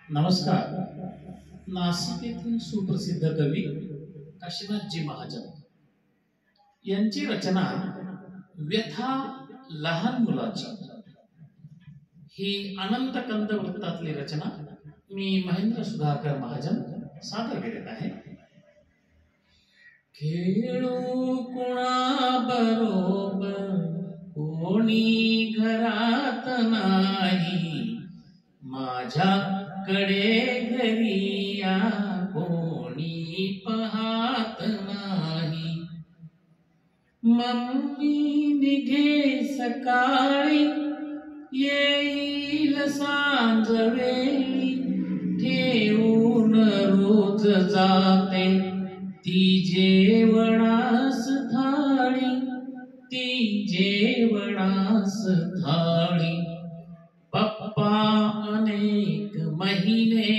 नमस्कार. नाशिक येथील सुप्रसिद्ध कवी काशीनाथजी महाजन यांची रचना व्यथा लहान मुलाची ही अनंत कंद वृत्तातली रचना मी महेंद्र सुधाकर महाजन सादर करीत आहे. खेळू कुणा बरोबर कोणी घरात नाही, माझ्याकडे घरी या कोणी पाहत नाही. मम्मी निघे सकाळी येईल सांज वेळी, ठेवून रोज जाते ती जेवणास थाळी, ती जेवणास थाळी. पप्पा अनेक महिने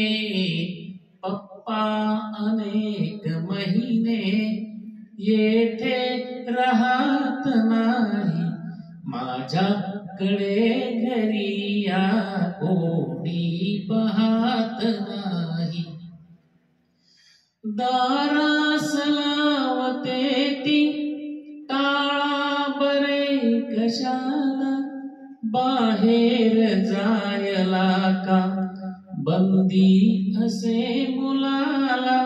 येथे राहत नाही, माझ्याकडे घरी या कोणी पाहत नाही. दारास लावते ती टाळा बरे कशाला, बाहेर जायला का बंदी असे मुलाला,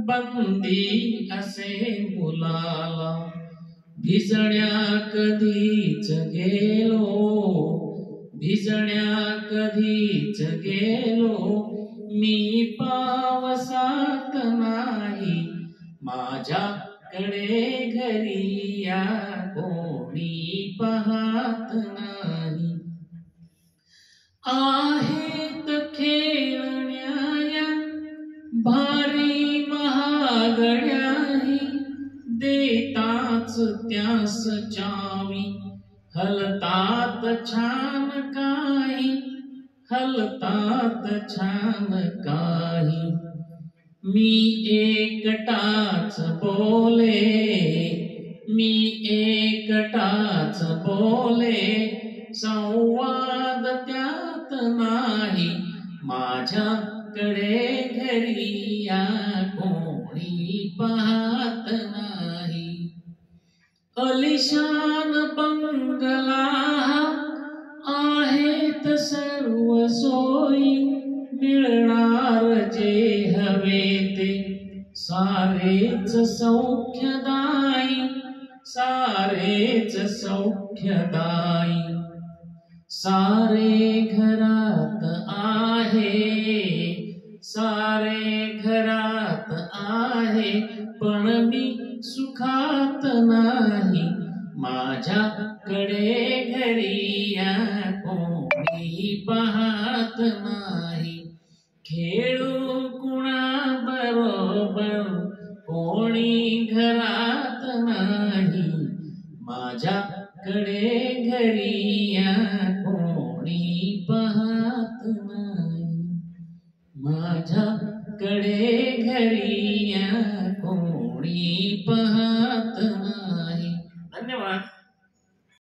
बंदी असे मुलाला. भिजण्या कधीच गेलो, भिजण्या कधीच गेलो, मी पावसात नाही, माझ्याकडे घरी या कोणी पाहत नाही. आहेत खेळण्याया भारी महागड्याही, देताच त्यास चावी, हलतात छान काही, हलतात छान काही. मी एकटाच बोले, मी एकटाच बोले, संवाद त्यात नाही, माझ्याकडे घरी या कोणी पाहत नाही. अलिशान बंगला आहेत सर्व सोयी, मिळणार जे हवे ते सारेच सौख्यदायी, सारेच सौख्यदायी. सारे घरात आहे, सारे घरात आहे, पण मी सुखात नाही, माझ्याकडे घरी या कोणी पाहत नाही. खेळू कुणा बरोबर कोणी घरात नाही, माझ्याकडे घरी या कोणी पाहत नाही, माझ्याकडे घरी या कोणी पाहत